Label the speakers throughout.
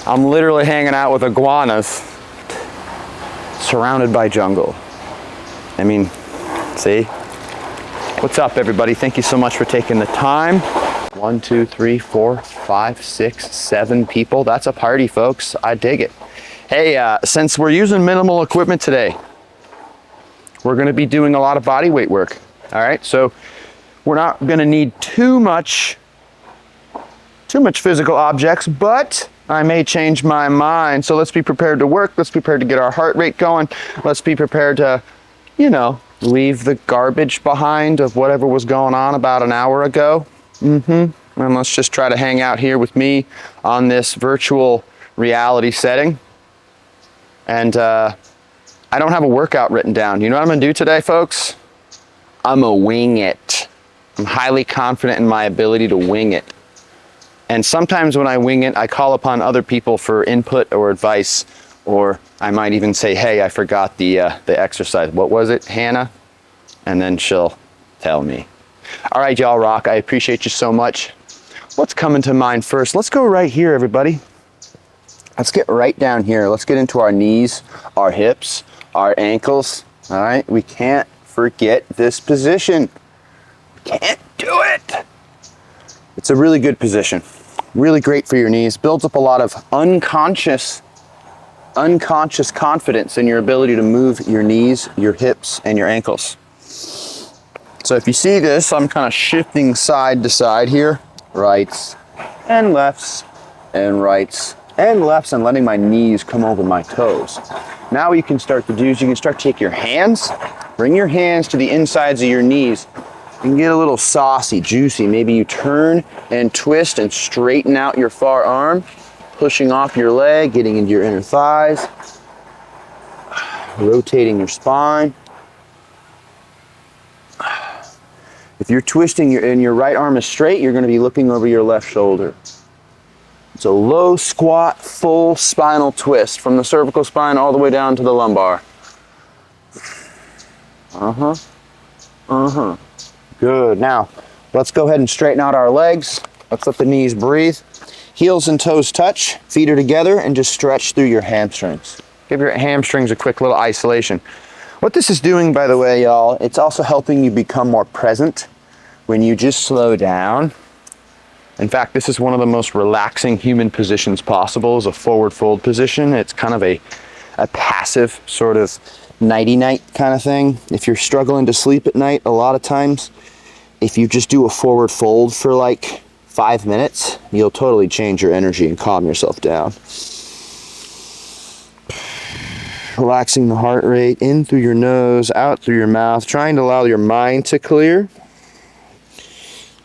Speaker 1: I'm literally hanging out with iguanas, surrounded by jungle. I mean, see? What's up, everybody? Thank you so much for taking the time. 1, 2, 3, 4, 5, 6, 7 people. That's a party, folks. I dig it. Hey, since we're using minimal equipment today, we're gonna be doing a lot of body weight work. All right, so we're not gonna need too much physical objects, but I may change my mind. So let's be prepared to work. Let's be prepared to get our heart rate going. Let's be prepared to, you know, leave the garbage behind of whatever was going on about an hour ago. And let's just try to hang out here with me on this virtual reality setting. And I don't have a workout written down. You know what I'm gonna do today, folks? I'm gonna wing it. I'm highly confident in my ability to wing it. And sometimes when I wing it, I call upon other people for input or advice, or I might even say, hey, I forgot the exercise. What was it, Hannah? And then she'll tell me. All right, y'all rock. I appreciate you so much. What's coming to mind first? Let's go right here, everybody. Let's get right down here. Let's get into our knees, our hips, our ankles. All right, we can't forget this position. Can't do it. It's a really good position. Really great for your knees. Builds up a lot of unconscious confidence in your ability to move your knees, your hips, and your ankles. So if you see this, I'm kind of shifting side to side here. Rights and lefts and rights and lefts, and letting my knees come over my toes. Now what you can start to do is you can start to take your hands, bring your hands to the insides of your knees. You can get a little saucy, juicy. Maybe you turn and twist and straighten out your far arm, pushing off your leg, getting into your inner thighs, rotating your spine. If you're twisting and your right arm is straight, you're going to be looking over your left shoulder. It's a low squat, full spinal twist from the cervical spine all the way down to the lumbar. Good. Now, let's go ahead and straighten out our legs. Let's let the knees breathe. Heels and toes touch, feet are together, and just stretch through your hamstrings. Give your hamstrings a quick little isolation. What this is doing, by the way, y'all, it's also helping you become more present when you just slow down. In fact, this is one of the most relaxing human positions possible, is a forward fold position. It's kind of a passive sort of nighty-night kind of thing. If you're struggling to sleep at night, a lot of times, if you just do a forward fold for like 5 minutes, you'll totally change your energy and calm yourself down. Relaxing the heart rate in through your nose, out through your mouth, trying to allow your mind to clear.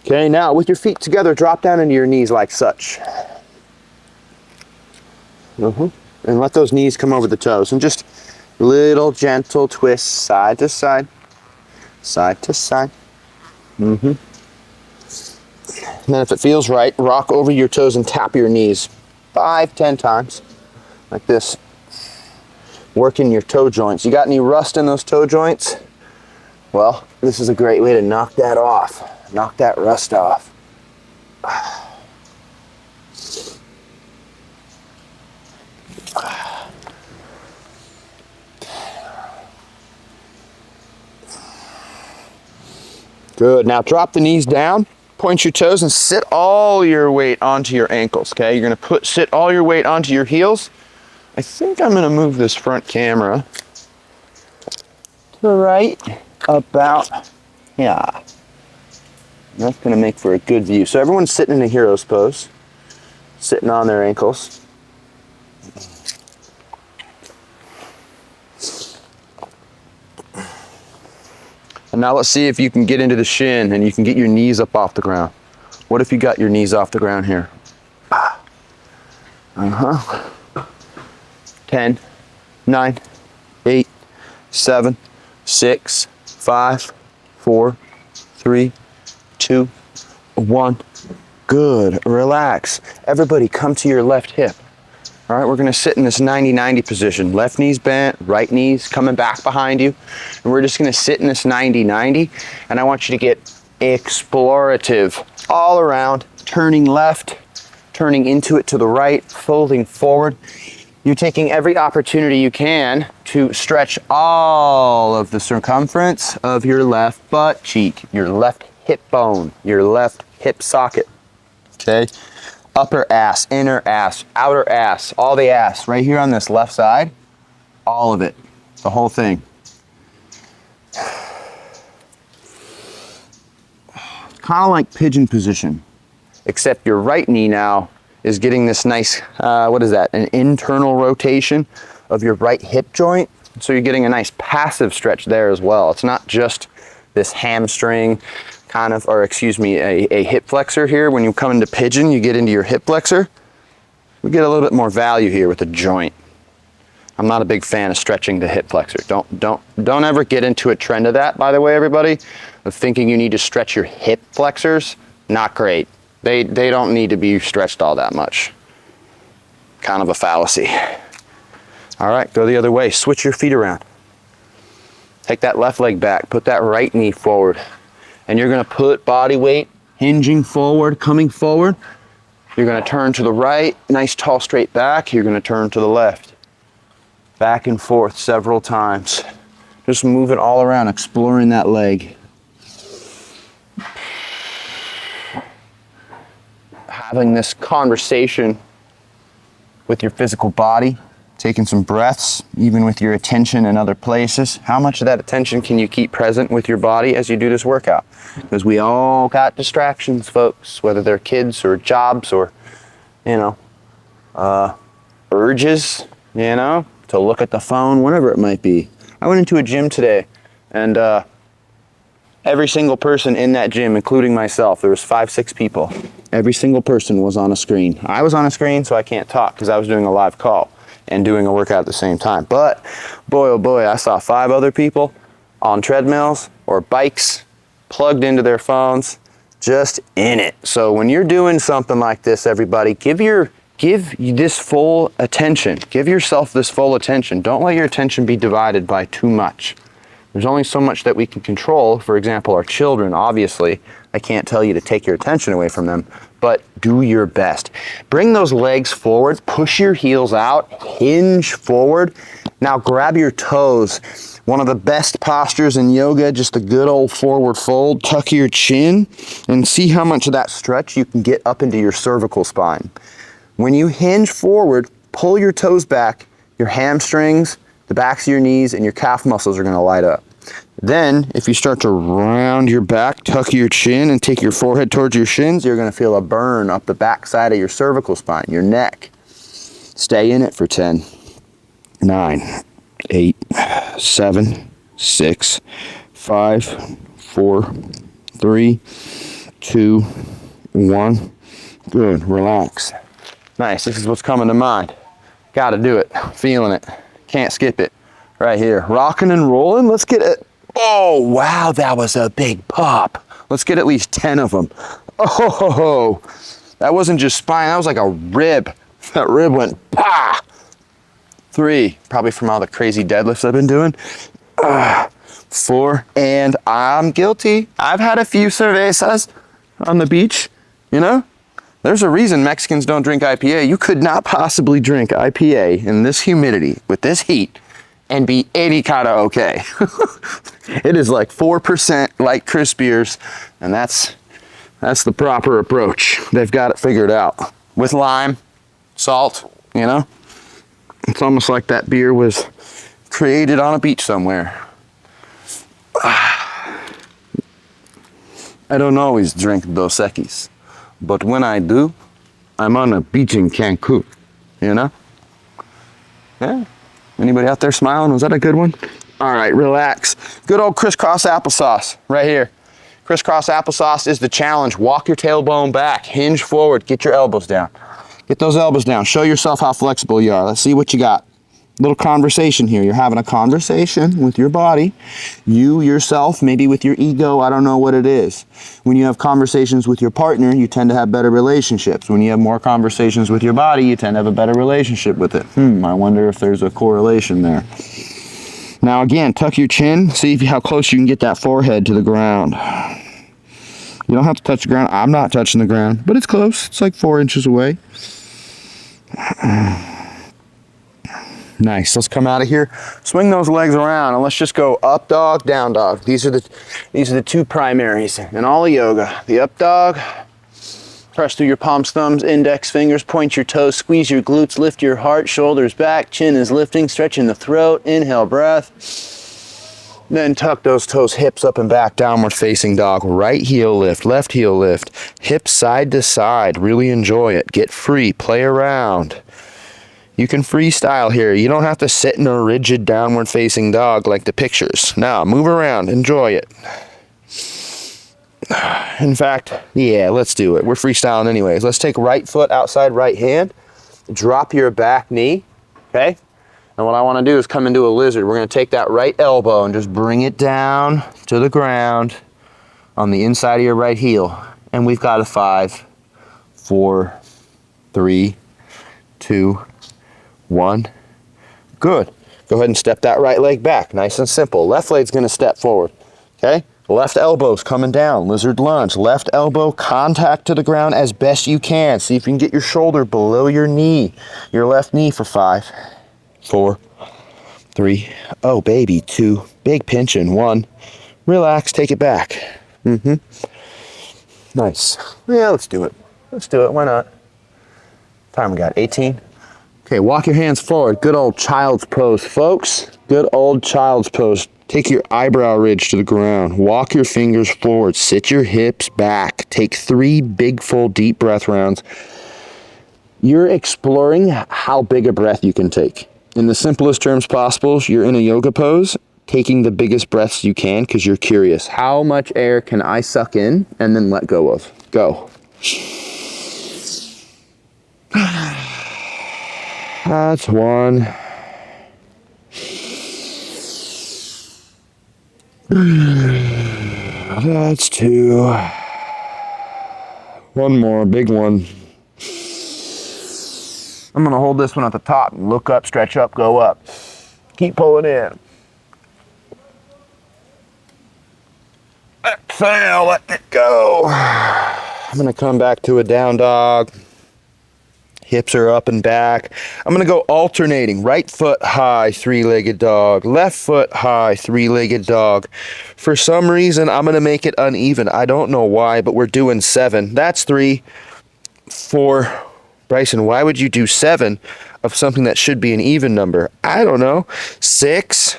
Speaker 1: Okay, now with your feet together, drop down into your knees like such. And let those knees come over the toes, and just little gentle twists side to side, side to side. And then if it feels right, rock over your toes and tap your knees 5-10 times like this. Working your toe joints. You got any rust in those toe joints? Well, this is a great way to knock that off. Knock that rust off. Good. Now drop the knees down, point your toes, and sit all your weight onto your ankles, okay? You're going to sit all your weight onto your heels. I think I'm going to move this front camera to right about, yeah. That's going to make for a good view. So everyone's sitting in a hero's pose, sitting on their ankles. And now let's see if you can get into the shin and you can get your knees up off the ground. What if you got your knees off the ground here? 10, 9, 8, 7, 6, 5, 4, 3, 2, 1. Good. Relax. Everybody come to your left hip. All right, we're going to sit in this 90-90 position. Left knee's bent, right knee's coming back behind you. And we're just going to sit in this 90-90. And I want you to get explorative all around, turning left, turning into it to the right, folding forward. You're taking every opportunity you can to stretch all of the circumference of your left butt cheek, your left hip bone, your left hip socket, okay? Upper ass, inner ass, outer ass, all the ass, right here on this left side, all of it, the whole thing. Kind of like pigeon position, except your right knee now is getting this nice, what is that? An internal rotation of your right hip joint. So you're getting a nice passive stretch there as well. It's not just this hamstring kind of, or excuse me, a hip flexor here. When you come into pigeon, you get into your hip flexor. We get a little bit more value here with the joint. I'm not a big fan of stretching the hip flexor. Don't ever get into a trend of that, by the way, everybody, of thinking you need to stretch your hip flexors. Not great. They don't need to be stretched all that much. Kind of a fallacy. All right, go the other way. Switch your feet around. Take that left leg back. Put that right knee forward. And you're gonna put body weight hinging forward, coming forward. You're gonna turn to the right, nice tall straight back. You're gonna turn to the left. Back and forth several times. Just move it all around, exploring that leg. Having this conversation with your physical body, taking some breaths, even with your attention in other places. How much of that attention can you keep present with your body as you do this workout? Because we all got distractions, folks, whether they're kids or jobs or, you know, urges, you know, to look at the phone, whatever it might be. I went into a gym today and every single person in that gym, including myself, there was 5-6 people. Every single person was on a screen. I was on a screen, so I can't talk because I was doing a live call and doing a workout at the same time. But boy, oh boy, I saw 5 other people on treadmills or bikes, plugged into their phones, just in it. So when you're doing something like this, everybody, give this full attention. Give yourself this full attention. Don't let your attention be divided by too much. There's only so much that we can control. For example, our children, obviously, I can't tell you to take your attention away from them, but do your best. Bring those legs forward, push your heels out, hinge forward. Now grab your toes. One of the best postures in yoga, just a good old forward fold. Tuck your chin and see how much of that stretch you can get up into your cervical spine. When you hinge forward, pull your toes back, your hamstrings, the backs of your knees, and your calf muscles are gonna light up. Then, if you start to round your back, tuck your chin, and take your forehead towards your shins, you're gonna feel a burn up the back side of your cervical spine, your neck. Stay in it for 10, 9, 8, 7, 6, 5, 4, 3, 2, 1. Good, relax. Nice, this is what's coming to mind. Gotta do it, feeling it. Can't skip it. Right here, rocking and rolling. Let's get it. Oh, wow, that was a big pop. Let's get at least 10 of them. Oh, that wasn't just spine, that was like a rib. That rib went, pa! 3, probably from all the crazy deadlifts I've been doing. 4, and I'm guilty. I've had a few cervezas on the beach, you know? There's a reason Mexicans don't drink IPA. You could not possibly drink IPA in this humidity with this heat and be any kind of okay. It is like 4% like Chris beers, and that's the proper approach. They've got it figured out. With lime, salt, you know? It's almost like that beer was created on a beach somewhere. I don't always drink Dos Equis. But when I do, I'm on a beach in Cancun, you know? Yeah. Anybody out there smiling? Was that a good one? All right, relax. Good old crisscross applesauce right here. Crisscross applesauce is the challenge. Walk your tailbone back, hinge forward, get your elbows down. Get those elbows down. Show yourself how flexible you are. Let's see what you got. Little conversation here. You're having a conversation with your body. You yourself, maybe with your ego, I don't know what it is. When you have conversations with your partner, you tend to have better relationships. When you have more conversations with your body, you tend to have a better relationship with it. I wonder if there's a correlation there. Now again, tuck your chin. See how close you can get that forehead to the ground. You don't have to touch the ground. I'm not touching the ground, but it's close. It's like 4 inches away. Nice. Let's come out of here. Swing those legs around and let's just go up dog, down dog. These are the two primaries in all of yoga. The up dog. Press through your palms, thumbs, index fingers, point your toes, squeeze your glutes, lift your heart, shoulders back, chin is lifting, stretching the throat. Inhale, breath. Then tuck those toes, hips up and back, downward facing dog. Right heel lift, left heel lift, hips side to side. Really enjoy it. Get free, play around. You can freestyle here. You don't have to sit in a rigid downward facing dog like the pictures. Now, move around, enjoy it. In fact, yeah, let's do it. We're freestyling anyways. Let's take right foot outside right hand. Drop your back knee, okay? And what I want to do is come into a lizard. We're going to take that right elbow and just bring it down to the ground on the inside of your right heel. And we've got a 5, 4, 3, 2, 1. Good. Go ahead and step that right leg back. Nice and simple. Left leg's going to step forward, okay? Left elbow's coming down, lizard lunge. Left elbow contact to the ground as best you can. See if you can get your shoulder below your knee, your left knee for 5, 4, 3, oh baby, 2, big pinching, 1, relax, take it back. Nice. Yeah, let's do it. Let's do it, why not? Time we got, 18. Okay, walk your hands forward. Good old child's pose, folks. Good old child's pose. Take your eyebrow ridge to the ground. Walk your fingers forward. Sit your hips back. Take 3 big, full, deep breath rounds. You're exploring how big a breath you can take. In the simplest terms possible, you're in a yoga pose, taking the biggest breaths you can because you're curious. How much air can I suck in and then let go of? Go. That's 1. That's 2. 1 more, big one. I'm gonna hold this one at the top. Look up, stretch up, go up. Keep pulling in. Exhale, let it go. I'm gonna come back to a down dog. Hips are up and back. I'm gonna go alternating. Right foot high, 3-legged dog. Left foot high, 3-legged dog. For some reason, I'm gonna make it uneven. I don't know why, but we're doing 7. That's 3, 4. Bryson, why would you do 7 of something that should be an even number? I don't know. 6,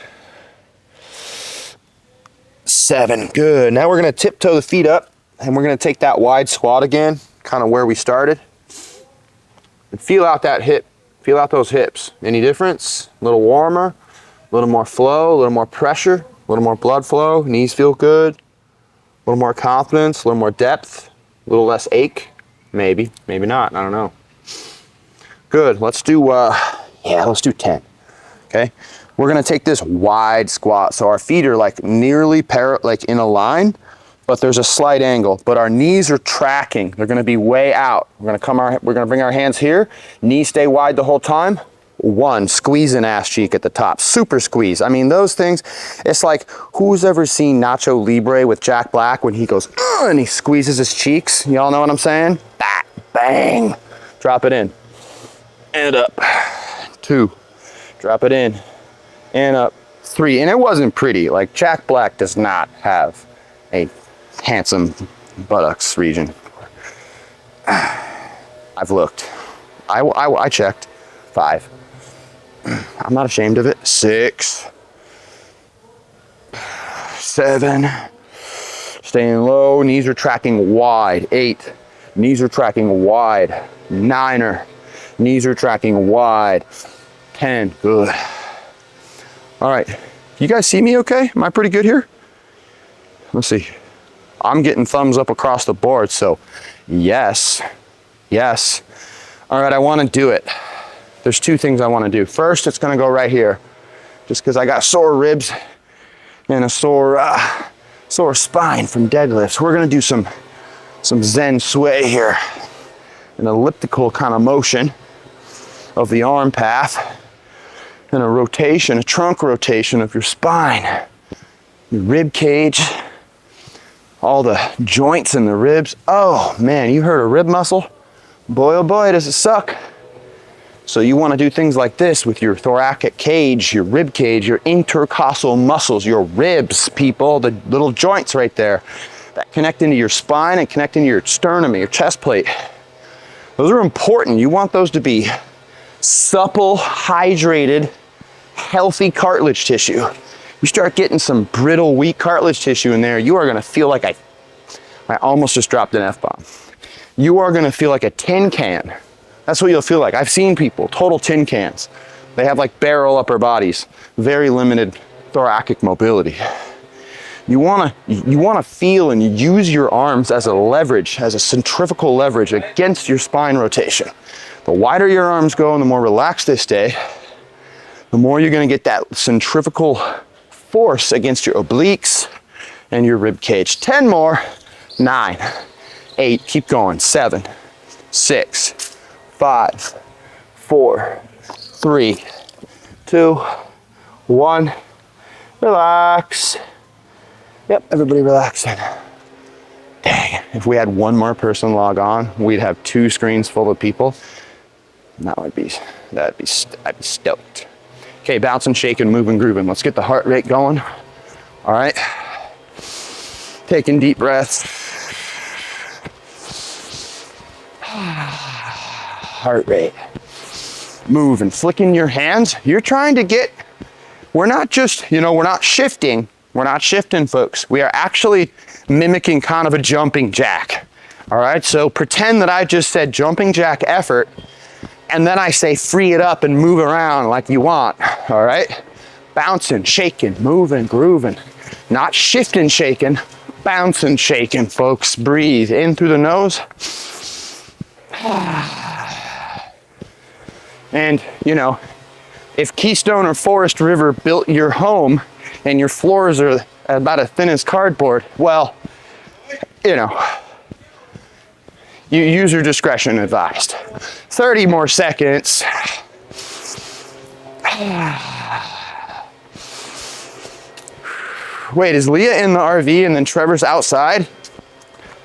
Speaker 1: 7. Good. Now we're gonna tiptoe the feet up and we're gonna take that wide squat again, kind of where we started. And feel out that hip, feel out those hips. Any difference? A little warmer, a little more flow, a little more pressure, a little more blood flow. Knees feel good, a little more confidence, a little more depth, a little less ache. Maybe, maybe not, I don't know. Good, let's do, let's do 10, okay? We're gonna take this wide squat. So our feet are like nearly like in a line, but there's a slight angle, but our knees are tracking. They're gonna be way out. We're gonna bring our hands here, knees stay wide the whole time. 1, squeeze an ass cheek at the top, super squeeze. I mean, those things, it's like, who's ever seen Nacho Libre with Jack Black when he goes, and he squeezes his cheeks? Y'all know what I'm saying? Bang, drop it in, and up. 2, drop it in, and up. 3, and it wasn't pretty. Like, Jack Black does not have a handsome buttocks region. I've looked. I checked. 5. I'm not ashamed of it. 6, 7. Staying low. Knees are tracking wide. 8. Knees are tracking wide. 9er. Knees are tracking wide. 10. Good. All right. You guys see me okay? Am I pretty good here? Let's see. I'm getting thumbs up across the board, so yes, yes. All right, I want to do it. There's 2 things I want to do. First, it's going to go right here, just because I got sore ribs and a sore spine from deadlifts. We're going to do some Zen sway here, an elliptical kind of motion of the arm path, and a rotation, a trunk rotation of your spine, your rib cage, all the joints in the ribs. Oh man, you hurt a rib muscle? Boy, oh boy, does it suck. So you want to do things like this with your thoracic cage, your rib cage, your intercostal muscles, your ribs, people, the little joints right there that connect into your spine and connect into your sternum and your chest plate. Those are important. You want those to be supple, hydrated, healthy cartilage tissue. You start getting some brittle, weak cartilage tissue in there, you are gonna feel like I almost just dropped an F-bomb. You are gonna feel like a tin can. That's what you'll feel like. I've seen people, total tin cans. They have like barrel upper bodies, very limited thoracic mobility. You wanna feel and use your arms as a leverage, as a centrifugal leverage against your spine rotation. The wider your arms go and the more relaxed they stay, the more you're gonna get that centrifugal force against your obliques and your rib cage. 10 more, 9, 8, keep going, 7, 6, 5, 4, 3, 2, 1, relax. Yep, everybody relaxing. Dang, if we had one more person log on, we'd have 2 screens full of people. I'd be stoked. Okay, bouncing, shaking, moving, grooving. Let's get the heart rate going. All right. Taking deep breaths. Heart rate. Moving, flicking your hands. You're trying to get, we're not just, we're not shifting. We're not shifting, folks. We are actually mimicking kind of a jumping jack. All right, so pretend that I just said jumping jack effort, and then I say free it up and move around like you want, all right? Bouncing, shaking, moving, grooving. Not shifting, shaking, bouncing, shaking, folks. Breathe in through the nose. And, if Keystone or Forest River built your home and your floors are about as thin as cardboard, well, you use your discretion advised. 30 more seconds. Wait, is Leah in the RV and then Trevor's outside?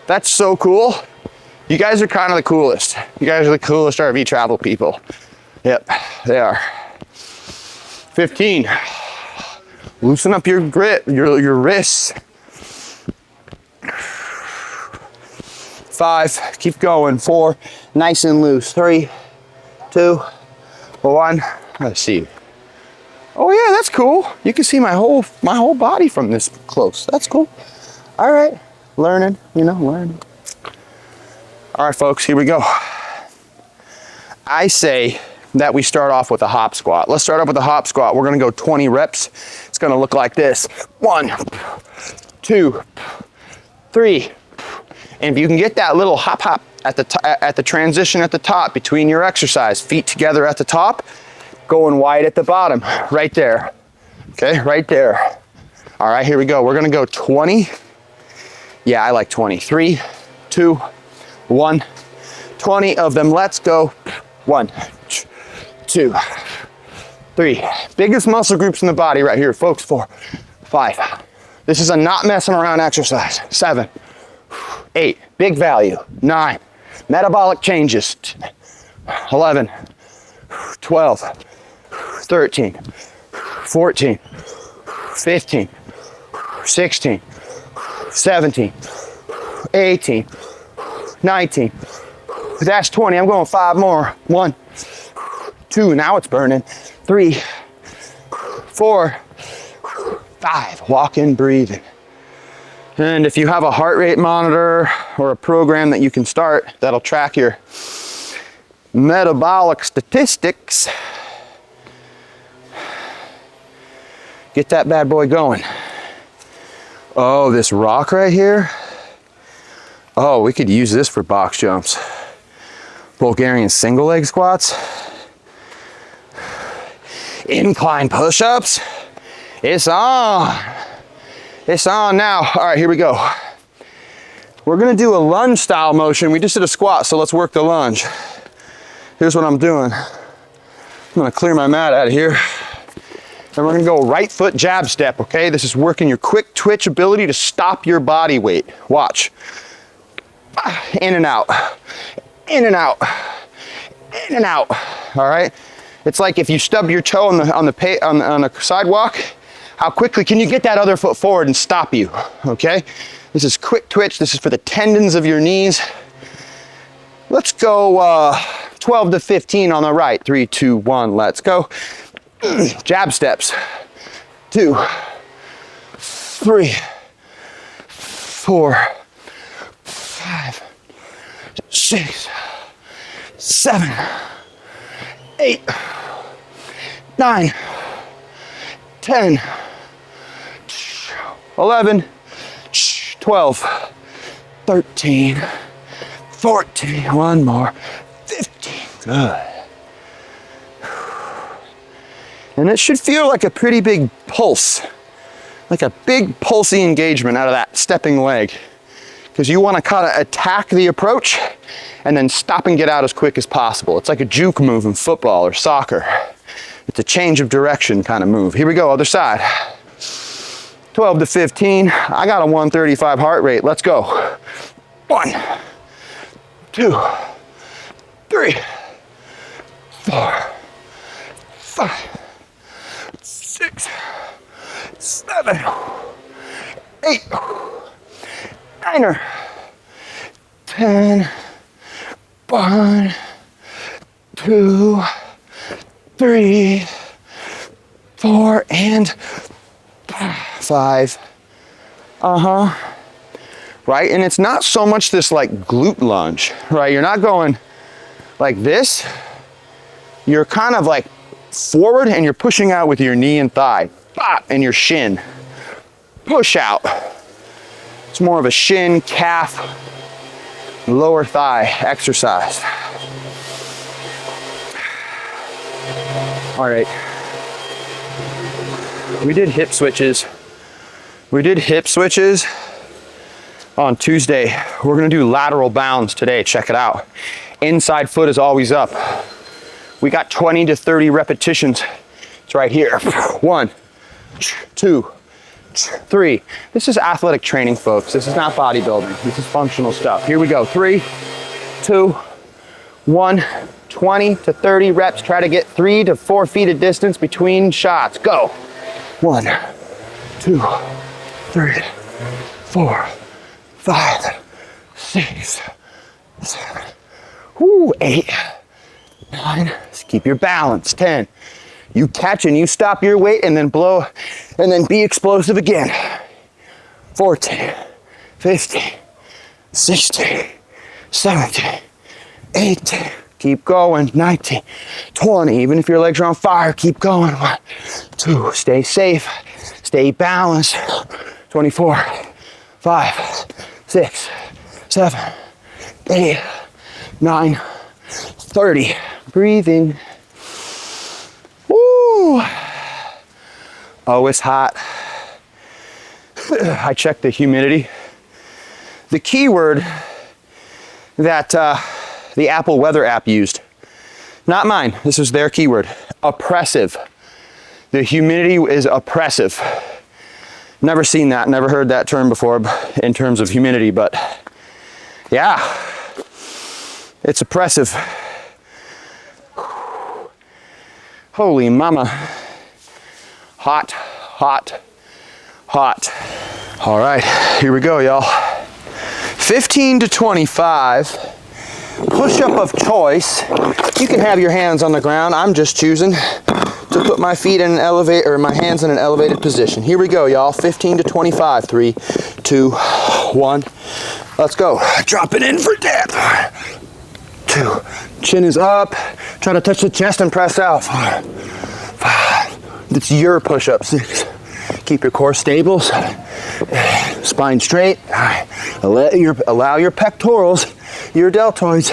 Speaker 1: That's so cool. You guys are kind of the coolest. You guys are the coolest RV travel people. Yep, they are. 15. Loosen up your grip, your wrists. 5, keep going. 4, nice and loose. 3, 2, 1. Let's see. Oh yeah, that's cool. You can see my whole body from this close. That's cool. All right, learning, learning. All right, folks, here we go. I say that we start off with a hop squat. Let's start off with a hop squat. We're gonna go 20 reps. It's gonna look like this. 1, 2, 3. And if you can get that little hop hop at the transition at the top between your exercise, feet together at the top, going wide at the bottom, right there. Okay, right there. All right, here we go. We're gonna go 20. Yeah, I like 20. 3, 2, 1. 20 of them. Let's go. 1, 2, 3. Biggest muscle groups in the body right here, folks. 4, 5. This is a not messing around exercise. 7, 8. Big value. 9. Metabolic changes. 11, 12, 13, 14, 15, 16, 17, 18, 19. That's 20. I'm going 5 more. 1, 2. Now it's burning. 3, 4, 5. Walking, breathing. And if you have a heart rate monitor or a program that you can start that'll track your metabolic statistics, get that bad boy going. Oh, this rock right here. Oh, we could use this for box jumps. Bulgarian single leg squats. Incline push-ups. It's on. It's on now. All right, here we go. We're gonna do a lunge style motion. We just did a squat, so let's work the lunge. Here's what I'm doing. I'm gonna clear my mat out of here. Then we're gonna go right foot jab step, okay? This is working your quick twitch ability to stop your body weight. Watch. In and out, in and out, in and out, all right? It's like if you stub your toe on the sidewalk, how quickly can you get that other foot forward and stop you, okay? This is quick twitch. This is for the tendons of your knees. Let's go 12 to 15 on the right. 3, 2, 1, let's go. Jab steps. 2, 3, 4, 5, 6, 7, 8, 9, 10, 11, 12, 13, 14, one more, 15, good. And it should feel like a pretty big pulse, like a big pulsy engagement out of that stepping leg. Because you want to kind of attack the approach and then stop and get out as quick as possible. It's like a juke move in football or soccer. It's a change of direction kind of move. Here we go, other side. 12 to 15. I got a 135 heart rate. Let's go. 1, 2, 3, 4, 5, 6, 7, 8, 9, 10, 1, 2, 3, 4, and 5. Right? And it's not so much this like glute lunge, right? You're not going like this. You're kind of like forward and you're pushing out with your knee and thigh. Bop, and your shin. Push out. It's more of a shin, calf, lower thigh exercise. All right. We did hip switches. On Tuesday. We're gonna do lateral bounds today. Check it out. Inside foot is always up. We got 20 to 30 repetitions. It's right here. 1, 2, 3. This is athletic training, folks. This is not bodybuilding. This is functional stuff. Here we go. 3, 2, 1. 20 to 30 reps. Try to get 3 to 4 feet of distance between shots. Go. 1, 2, 3, 4, 5, 6, 7, 8, 9. Just keep your balance. 10. You catch and you stop your weight and then blow and then be explosive again. 14, 15, 16, 17, 18. Keep going. 19, 20. Even if your legs are on fire, keep going. 1, 2. Stay safe. Stay balanced. 24, 5, 6, 7, 8, 9, 30. Breathing. Woo! Oh, it's hot. I checked the humidity. The keyword that the Apple weather app used, not mine, this is their keyword, oppressive. The humidity is oppressive. Never seen that, never heard that term before in terms of humidity, but yeah, it's oppressive. Holy mama. Hot, hot, hot. All right, here we go, y'all. 15 to 25. Push-up of choice. You can have your hands on the ground. I'm just choosing to put my feet in an elevate or my hands in an elevated position. Here we go, y'all. 15 to 25. 3, 2, 1. Let's go. Drop it in for depth. 2. Chin is up. Try to touch the chest and press out. 4, 5. It's your push-up. 6. Keep your core stable. 7. Spine straight. 9. Allow your pectorals, your deltoids,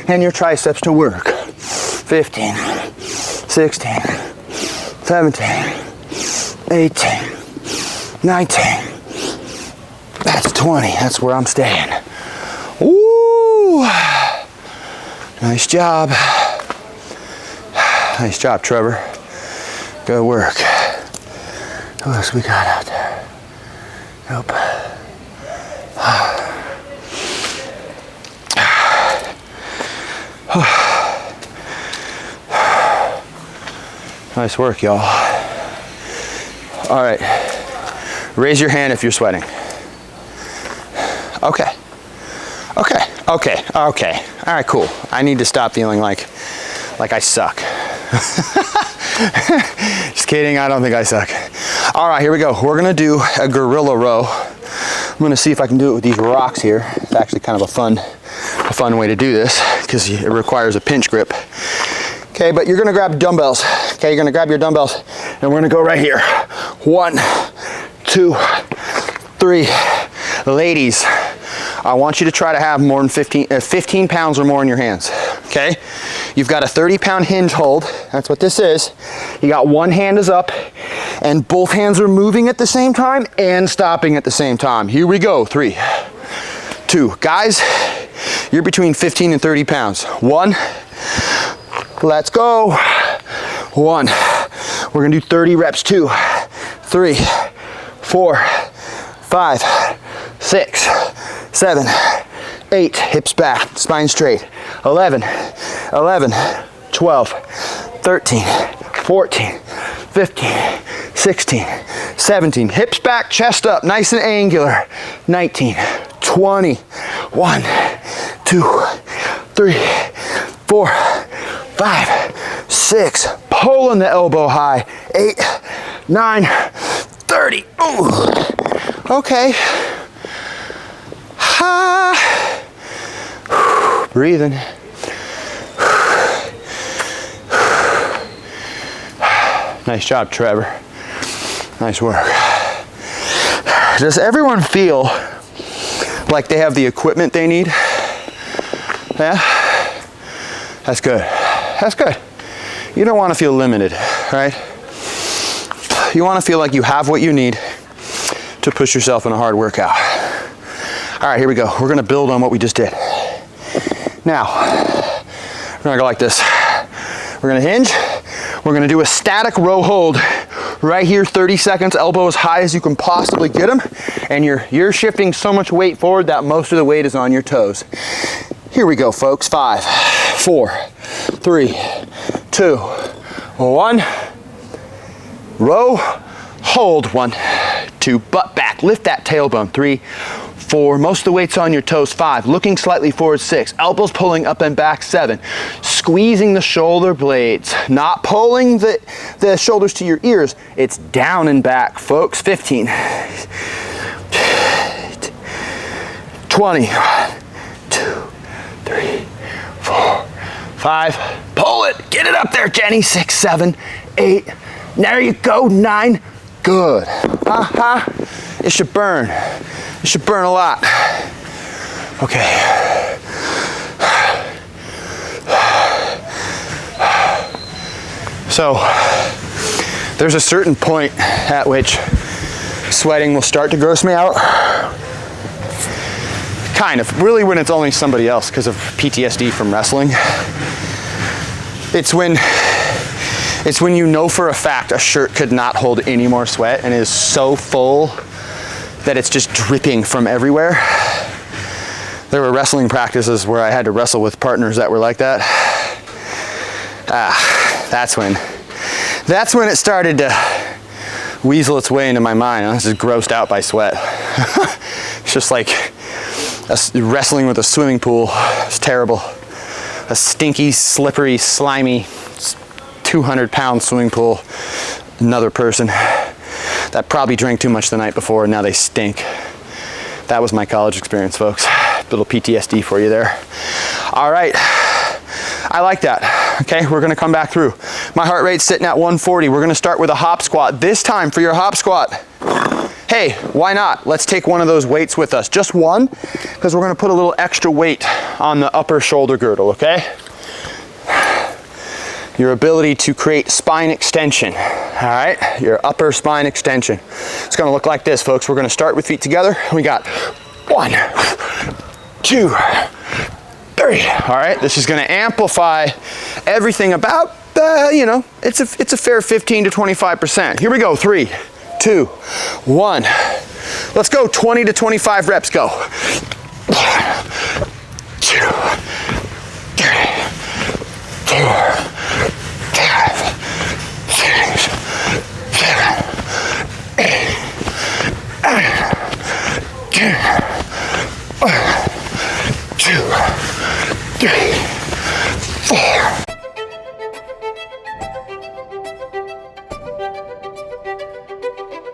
Speaker 1: and your triceps to work. 15, 16, 17, 18, 19. That's 20. That's where I'm staying. Ooh. Nice job. Nice job, Trevor. Good work. Who else we got out there? Nope. Nice work, y'all. All right. Raise your hand if you're sweating. Okay. Okay. Okay. Okay. All right, cool. I need to stop feeling like I suck. Just kidding, I don't think I suck. All right, here we go. We're gonna do a gorilla row. I'm gonna see if I can do it with these rocks here. It's actually kind of a fun way to do this because it requires a pinch grip. Okay, but you're gonna grab dumbbells. Okay, you're gonna grab your dumbbells and we're gonna go right here. 1, 2, 3. Ladies, I want you to try to have more than 15 pounds or more in your hands, okay? You've got a 30-pound hinge hold. That's what this is. You got one hand is up and both hands are moving at the same time and stopping at the same time. Here we go. 3, 2. Guys, you're between 15 and 30 pounds. 1, let's go. 1, we're gonna do 30 reps. 2, 3, 4, 5, 6, 7, 8, hips back, spine straight. 11, 12, 13, 14, 15, 16, 17, hips back, chest up, nice and angular. 19, 20, 1, 2, 3, 4, 5, 6, pulling the elbow high. 8, 9, 30. Ooh. Okay. Breathing. Nice job, Trevor. Nice work. Does everyone feel like they have the equipment they need? Yeah? That's good. That's good. You don't want to feel limited, right? You want to feel like you have what you need to push yourself in a hard workout. All right, here we go. We're gonna build on what we just did. Now, we're gonna go like this. We're gonna hinge. We're gonna do a static row hold right here, 30 seconds, elbow as high as you can possibly get them. And you're shifting so much weight forward that most of the weight is on your toes. Here we go, folks. 5, 4, 3, 2, 1. Row, hold. 1, 2, butt back. Lift that tailbone. 3, 4, most of the weight's on your toes. 5, looking slightly forward. 6, elbows pulling up and back. 7, squeezing the shoulder blades, not pulling the shoulders to your ears. It's down and back, folks. 15, 20, 1, 2, 3, 4, 5, pull it, get it up there, Jenny. 6, 7, 8, there you go. 9, good. It should burn. It should burn a lot. Okay. So, there's a certain point at which sweating will start to gross me out. Kind of. Really when it's only somebody else because of PTSD from wrestling. It's when you know for a fact a shirt could not hold any more sweat and is so full that it's just dripping from everywhere. There were wrestling practices where I had to wrestle with partners that were like that. That's when it started to weasel its way into my mind. I was just grossed out by sweat. It's just like wrestling with a swimming pool. It's terrible. A stinky, slippery, slimy, 200-pound swimming pool. Another person that probably drank too much the night before and now they stink. That was my college experience, folks. Little PTSD for you there. All right, I like that. Okay, we're gonna come back through. My heart rate's sitting at 140. We're gonna start with a hop squat. This time for your hop squat, hey, why not? Let's take one of those weights with us. Just one, because we're gonna put a little extra weight on the upper shoulder girdle, okay? Your ability to create spine extension, all right? Your upper spine extension. It's gonna look like this, folks. We're gonna start with feet together. We got 1, 2, 3. All right, this is gonna amplify everything about, it's a fair 15 to 25%. Here we go, 3, 2, 1. Let's go 20 to 25 reps, go. 1, 2,